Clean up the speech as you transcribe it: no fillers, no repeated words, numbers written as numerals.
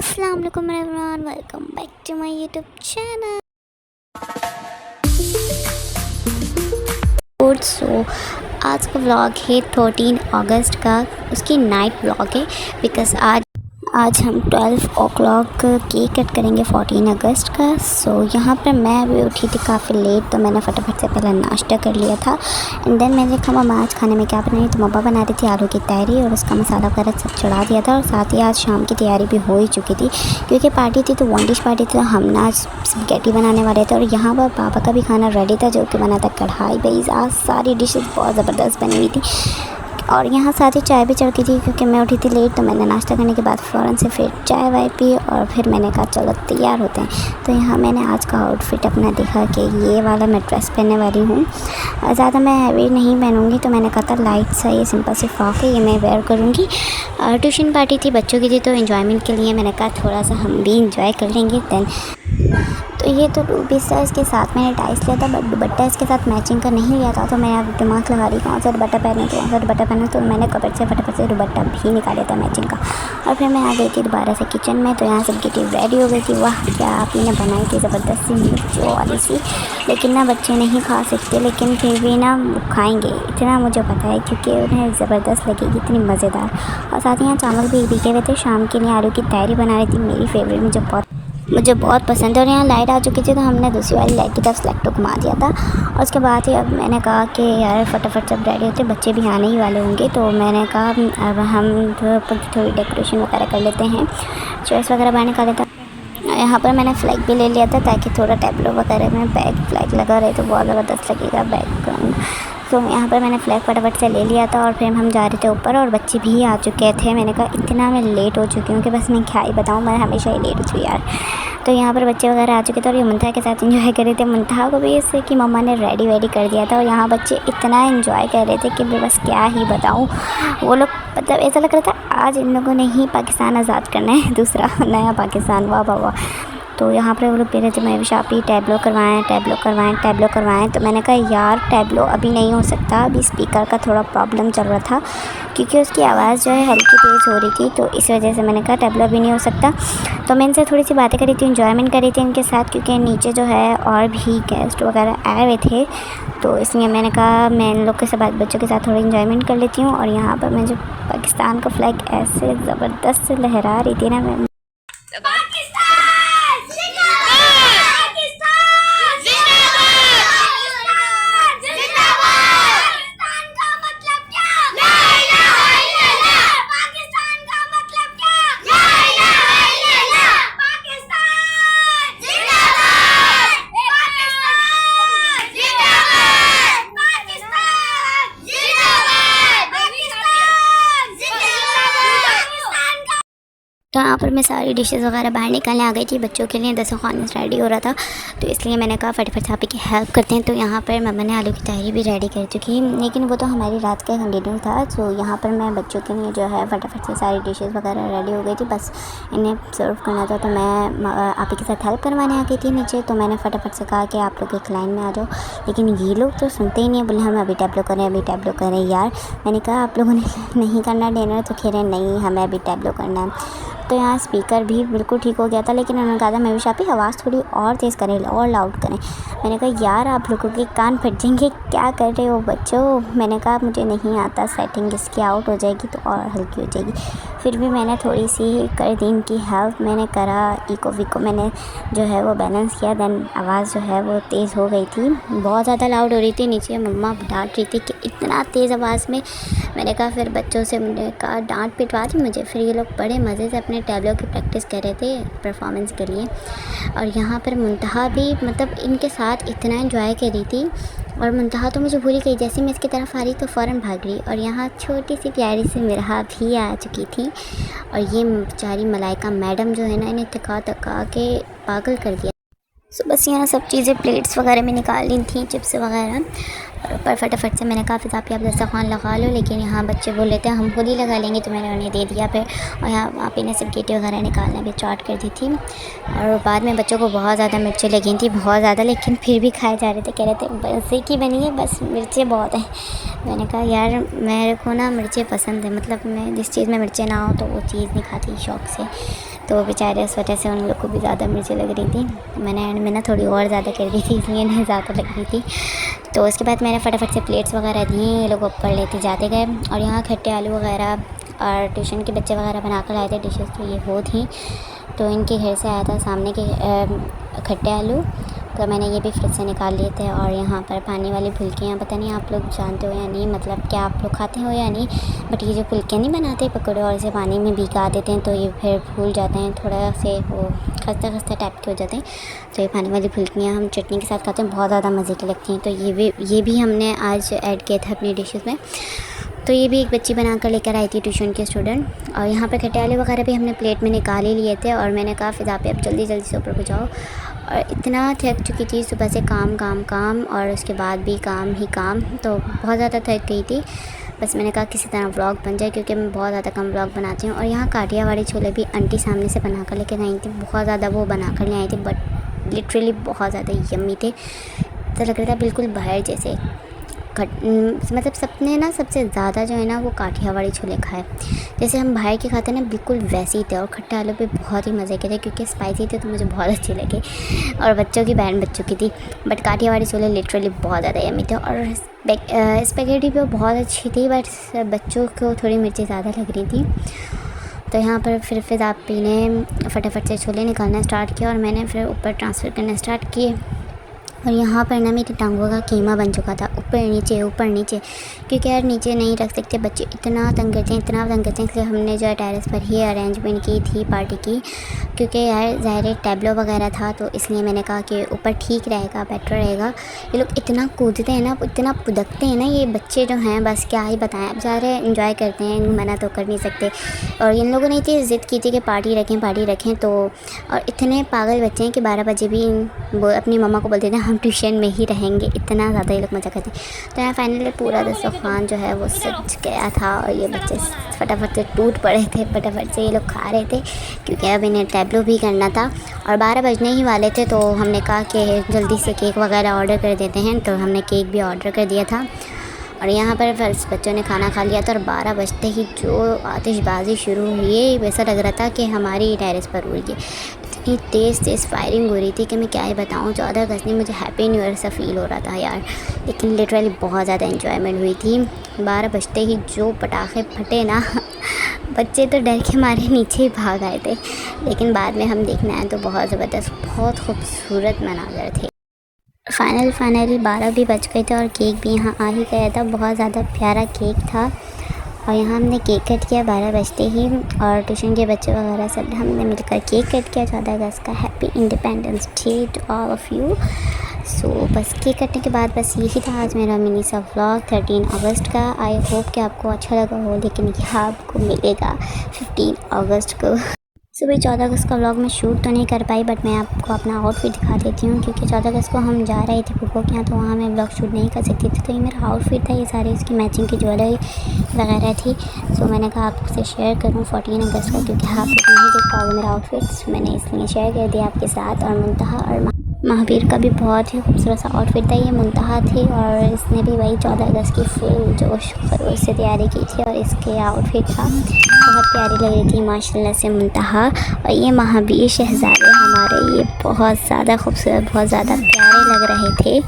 अस्सलाम वालेकुम everyone, welcome back to my YouTube channel. So आज का व्लॉग है 13 अगस्त का, उसकी नाइट व्लॉग है बिकॉज़ आज हम 12 o'clock केक कट करेंगे 14 अगस्त का। सो यहाँ पर मैं अभी उठी थी काफ़ी लेट, तो मैंने फटाफट से पहले नाश्ता कर लिया था एंड देन मैंने कहा मम्मा आज खाने में क्या बनाई, तो मम्मा बना रही थी आलू की तहरी और उसका मसाला वगैरह सब चढ़ा दिया था। और साथ ही आज शाम की तैयारी भी हो ही चुकी थी क्योंकि पार्टी थी, तो 1 डिश पार्टी थी, तो हम ना आज स्पैगेटी बनाने वाले थे। और यहाँ पर पापा का भी खाना रेडी था जो कि बना था कढ़ाई बेईज़। आज सारी डिशेज़ बहुत ज़बरदस्त बनी हुई थी और यहाँ साथ ही चाय भी चढ़ी थी क्योंकि मैं उठी थी लेट, तो मैंने नाश्ता करने के बाद फ़ौरन से फिर चाय वाय पी और फिर मैंने कहा चलो तैयार होते हैं। तो यहाँ मैंने आज का आउटफिट अपना देखा कि ये वाला मैं ड्रेस पहनने वाली हूँ, ज़्यादा मैं हैवी नहीं पहनूँगी, तो मैंने कहा था लाइट सा ये सिंपल सी फ्रॉक है, ये मैं वेयर करूँगी। ट्यूशन पार्टी थी बच्चों की थी, तो इन्जॉयमेंट के लिए मैंने कहा थोड़ा सा हम भी इंजॉय कर लेंगे। दैन तो ये तो 2 पीस था, इसके साथ मैंने टाइस लिया था बट दुपट्टा इसके साथ मैचिंग का नहीं लिया था। तो मैं अब दिमाग लगा रही कौन सा दुपट्टा पहनूँ, तो कौन सा दुपट्टा पहनूँ, तो मैंने कपड़े से फटाफट से दुपट्टा भी निकाला था मैचिंग का। और फिर मैं आ गई थी दोबारा से किचन में, तो यहाँ सबकी टीम रेडी हो गई थी। वाह क्या आप ने बनाई थी ज़बरदस्त सी मिर्च वाली सी, लेकिन ना बच्चे नहीं खा सकते, लेकिन फिर भी ना खाएँगे इतना मुझे पता है क्योंकि उन्हें ज़बरदस्त लगेगी, इतनी मज़ेदार। और साथ ही यहाँ चावल भी भीगे हुए थे, शाम के लिए आलू की तहरी बना रही थी, मेरी फेवरेट, मुझे बहुत पसंद है। और यहाँ लाइट आ चुकी थी, तो हमने दूसरी वाली लाइट की तरफ सेलेक्ट घुमा दिया था। और उसके बाद ही अब मैंने कहा कि यार फटाफट सब रेडी होते, बच्चे भी आने ही वाले होंगे, तो मैंने कहा अब हम थोड़ी डेकोरेशन वगैरह कर लेते हैं, चेयर्स वगैरह बाहर निकाल लेते हैं। यहाँ पर मैंने फ्लैग भी ले लिया था ताकि थोड़ा टैबलो वगैरह में बैक फ्लैग लगा रहे तो बहुत ज़बरदस्त लगेगा बैकग्राउंड। तो यहाँ पर मैंने फ्लैग फटाफट से ले लिया था और फिर हम जा रहे थे ऊपर और बच्चे भी आ चुके थे। मैंने कहा इतना मैं लेट हो चुकी हूँ कि बस मैं क्या ही बताऊँ, मैं हमेशा ही लेट होती हूँ यार। तो यहाँ पर बच्चे वगैरह आ चुके थे और ये मुंतहा के साथ एंजॉय कर रहे थे। मुंतहा को भी इससे कि मम्मा ने रेडी वेडी कर दिया था और यहाँ बच्चे इतना एंजॉय कर रहे थे कि मैं बस क्या ही बताऊँ। वो लोग मतलब ऐसा लग रहा था आज इन लोगों ने ही पाकिस्तान आज़ाद करना है, दूसरा नया पाकिस्तान, वाह वाह वाह। तो यहाँ पर वो लोग कह रहे थे मैं शापी टैबलो करवाएं। तो मैंने कहा यार टैबलो अभी नहीं हो सकता, अभी स्पीकर का थोड़ा प्रॉब्लम चल रहा था क्योंकि उसकी आवाज़ जो है हल्की तेज़ हो रही थी, तो इस वजह से मैंने कहा टैबलो अभी नहीं हो सकता। तो मैं इनसे थोड़ी सी बातें करी थी, इन्जॉयमेंट करी थी इनके साथ क्योंकि नीचे जो है और भी गेस्ट वगैरह आए हुए थे, तो इसलिए मैंने कहा मैं इन लोग के साथ बच्चों के साथ थोड़ी इन्जॉयमेंट कर लेती हूँ। और यहाँ पर मैं जो पाकिस्तान का फ्लैग ऐसे ज़बरदस्त लहरा रही थी ना, मैं तो यहाँ पर मैं सारी डिशेस वगैरह बाहर निकालने आ गई थी बच्चों के लिए, दस्तरखान रेडी हो रहा था, तो इसलिए मैंने कहा फटाफट आप की हेल्प करते हैं। तो यहाँ पर मम्मा ने आलू की तहरी भी रेडी कर चुकी, लेकिन वो तो हमारी रात का कंटिन्यू था। तो यहाँ पर मैं बच्चों के लिए जो है फटाफट से सारी डिशेस वगैरह रेडी हो गई थी, बस इन्हें सर्व करना था। तो मैं आप ही के साथ हेल्प करवाने आ गई थी नीचे, तो मैंने फटाफट से कहा कि आप लोग एक लाइन में आ जाओ, लेकिन ये लोग तो सुनते ही नहीं है, बोले हम अभी टैबलो करें यार। मैंने कहा आप लोगों ने नहीं करना डिनर, तो कह रहे नहीं हमें अभी टैबलो करना है। तो यहाँ स्पीकर भी बिल्कुल ठीक हो गया था, लेकिन उन्होंने कहा था मैं भी शापी आवाज़ थोड़ी और तेज़ करें और लाउड करें। मैंने कहा यार आप लोगों के कान फट जाएंगे, क्या कर रहे हो बच्चों। मैंने कहा मुझे नहीं आता, सेटिंग इसकी आउट हो जाएगी तो और हल्की हो जाएगी। फिर भी मैंने थोड़ी सी कर दी इनकी हेल्प, मैंने करा इको विको मैंने जो है वो बैलेंस किया। दैन आवाज़ जो है वो तेज़ हो गई थी, बहुत ज़्यादा लाउड हो रही थी, नीचे मम्मा डांट रही थी कि इतना तेज़ आवाज़ में। मैंने कहा फिर बच्चों से मैंने कहा डांट पिटवा दी मुझे। फिर ये लोग बड़े मज़े से अपने टैबलो की प्रैक्टिस कर रहे थे परफॉर्मेंस के लिए। और यहाँ पर मुंतहा भी मतलब इनके साथ इतना एंजॉय कर रही थी, और मुंतहा तो मुझे भूल ही गई, जैसे मैं इसकी तरफ आ रही तो फ़ौरन भाग रही। और यहाँ छोटी सी प्यारी सी मिरहा भी आ चुकी थी, और ये बेचारी मलाइका मैडम जो है ना, इन्हें थका के पागल कर दिया। सो बस यहाँ सब चीज़ें प्लेट्स वगैरह में निकाल ली थी, चिप्स वगैरह, पर फटाफट से मैंने कहा फिर आप दस्तरखान लगा लो, लेकिन यहाँ बच्चे बोल रहे थे हम खुद ही लगा लेंगे, तो मैंने उन्हें दे दिया फिर। और यहाँ आप इन्हें स्पैगेटी वगैरह निकालना भी स्टार्ट कर दी थी। और बाद में बच्चों को बहुत ज़्यादा मिर्चें लगी थी, बहुत ज़्यादा, लेकिन फिर भी खाए जा रहे थे, कह रहे थे बस की बनी है, बस मिर्चें बहुत हैं। मैंने कहा यार मेरे को ना मिर्चें पसंद है, मतलब मैं जिस चीज़ में मिर्चें ना हो तो वो चीज़ नहीं खाती शौक़ से। तो बेचारे उस वजह से उन लोग को भी ज़्यादा मिर्ची लग रही थी। मैंने एंड में ना थोड़ी और ज़्यादा कर दी थी, इसलिए इन्हें ज़्यादा लग रही थी। तो उसके बाद मैंने फटाफट से प्लेट्स वगैरह दिए, ये लोग ऊपर लेते जाते गए। और यहाँ खट्टे आलू वगैरह और ट्यूशन के बच्चे वगैरह बना कर लाए थे डिशेज़, तो ये वो थी। तो इनके घर से आया था सामने के खट्टे आलू, तो मैंने ये भी फ्रिज से निकाल लिए थे। और यहाँ पर पानी वाली फुल्कियाँ, पता नहीं आप लोग जानते हो या नहीं, मतलब क्या आप लोग खाते हो या नहीं, बट ये जो फुल्कियाँ नहीं बनाते पकौड़े और इसे पानी में भिगा देते हैं तो ये फिर फूल जाते हैं, थोड़ा से वो खस्ता खस्ता टाइप के हो जाते हैं। तो ये पानी वाली फुल्कियाँ हम चटनी के साथ खाते हैं, बहुत ज़्यादा मज़े की लगती हैं। तो ये भी हमने आज ऐड किया था अपनी डिशेज़ में। तो ये भी एक बच्ची बना कर लेकर आई थी ट्यूशन के स्टूडेंट। और यहाँ पर खट्टे आलू वगैरह भी हमने प्लेट में निकाल ही लिए थे। और मैंने कहा फ़िज़ा पे अब जल्दी जल्दी से ऊपर को जाओ। और इतना थक चुकी थी सुबह से, काम काम काम और उसके बाद भी काम ही काम, तो बहुत ज़्यादा थक गई थी। बस मैंने कहा किसी तरह व्लॉग बन जाए, क्योंकि मैं बहुत ज़्यादा कम व्लॉग बनाती हूँ। और यहाँ काठियावाड़ी छोले भी आंटी सामने से बना कर लेकर आई थी, बहुत ज़्यादा वो बना कर ले आई थी, बट लिटरली बहुत ज़्यादा यम्मी थे। तो लग रहा था बिल्कुल बाहर जैसे। मतलब सबने ना सबसे ज़्यादा जो है ना वो काठियावाड़ी छोले खाए, जैसे हम बाहर के खाते हैं ना, बिल्कुल वैसे ही थे। और खट्टे आलू पे बहुत ही मज़े के थे, क्योंकि स्पाइसी थे तो मुझे बहुत अच्छे लगे। और बच्चों की बैंड बच्चों की थी, बट काठियावाड़ी छोले लिटरली बहुत ज़्यादा यम्मी थे। और स्पैगेटी भी बहुत अच्छी थी, बट बच्चों को थोड़ी मिर्ची ज़्यादा लग रही थी। तो यहाँ पर फिर फ़िज़ा ने फटाफट से छोले निकालना स्टार्ट किया और मैंने फिर ऊपर ट्रांसफ़र करना स्टार्ट किए। और यहाँ पर ना मेरी टांगों का कीमा बन चुका था, ऊपर नीचे, क्योंकि यार नीचे नहीं रख सकते, बच्चे इतना तंग करते हैं, इसलिए हमने जो है टेरेस पर ही अरेंजमेंट की थी पार्टी की। क्योंकि यार ज़ाहिर टैबलो वगैरह था, तो इसलिए मैंने कहा कि ऊपर ठीक रहेगा, बेटर रहेगा। ये लोग इतना कूदते हैं ना, इतना पुदकते हैं ना ये बच्चे जो हैं, बस क्या ही बताएं। अब ज़ाहिर एंजॉय करते हैं, मना तो कर नहीं सकते। और इन लोगों ने इतनी ज़िद की थी कि पार्टी रखें, तो और इतने पागल बच्चे हैं कि 12 बजे भी वो अपनी मम्मा को बोलते थे हम ट्यूशन में ही रहेंगे, इतना ज़्यादा ये लोग मज़ा करते हैं। तो यहाँ फाइनली पूरा दस्तरखान जो है वो सज गया था और ये बच्चे फटाफट से टूट पड़े थे, फटाफट से ये लोग खा रहे थे, क्योंकि अब इन्हें टैबलो भी करना था और 12 बजने ही वाले थे। तो हमने कहा कि जल्दी से केक वगैरह ऑर्डर कर देते हैं, तो हमने केक भी ऑर्डर कर दिया था। और यहाँ पर फर्स्ट बच्चों ने खाना खा लिया था और 12 बजते ही जो आतिशबाजी शुरू हुई, वैसा लग रहा था कि हमारी टेरेस पर उड़ गई। इतनी तेज़ फायरिंग हो रही थी कि मैं क्या ही बताऊँ। 14 अगस्त में मुझे हैप्पी न्यू ईयर सा फील हो रहा था यार, लेकिन लिटरली बहुत ज़्यादा एंजॉयमेंट हुई थी। 12 बजते ही जो पटाखे फटे ना बच्चे तो डर के मारे नीचे ही भाग आए थे, लेकिन बाद में हम देखने आए तो बहुत ज़बरदस्त, बहुत खूबसूरत मनाज़र थे। फाइनली 12 भी बज गए थे और केक भी यहाँ आ ही गया था, बहुत ज़्यादा प्यारा केक था। और यहाँ हमने केक कट किया 12 बजते ही, और ट्यूशन के बच्चे वगैरह सब हमने मिलकर केक कट किया 14 अगस्त का। Happy independence day to all of you. So बस केक कटने के बाद बस यही था आज मेरा मिनी सा व्लॉग 13 अगस्त का। आई होप कि आपको अच्छा लगा हो, लेकिन यह आपको मिलेगा 15 अगस्त को। सुबह 14 अगस्त का व्लॉग मैं शूट तो नहीं कर पाई, बट मैं आपको अपना आउटफिट दिखा देती हूँ, क्योंकि 14 अगस्त को हम जा रहे थे फूफो के यहाँ, तो वहाँ मैं व्लॉग शूट नहीं कर सकती थी। तो ये मेरा आउटफिट था, ये सारे इसकी मैचिंग की ज्वेलरी वगैरह थी। सो मैंने कहा आपसे शेयर करूँ 14 अगस्त का, क्योंकि आप लोग नहीं देख पाओगे मेरा आउटफिट, मैंने इसलिए शेयर कर दिया आपके साथ। और मुंतहा और महावीर का भी बहुत ही खूबसूरत सा आउटफिट था। ये मुंतहा थी और इसने भी वही 14 अगस्त की फुल जोश खरोश से तैयारी की थी, और इसके आउटफिट था बहुत प्यारी लग रही थी माशाल्लाह से मुंतहा। और ये महावीर शहज़ादे हमारे, ये बहुत ज़्यादा खूबसूरत, बहुत ज़्यादा प्यारे लग रहे थे।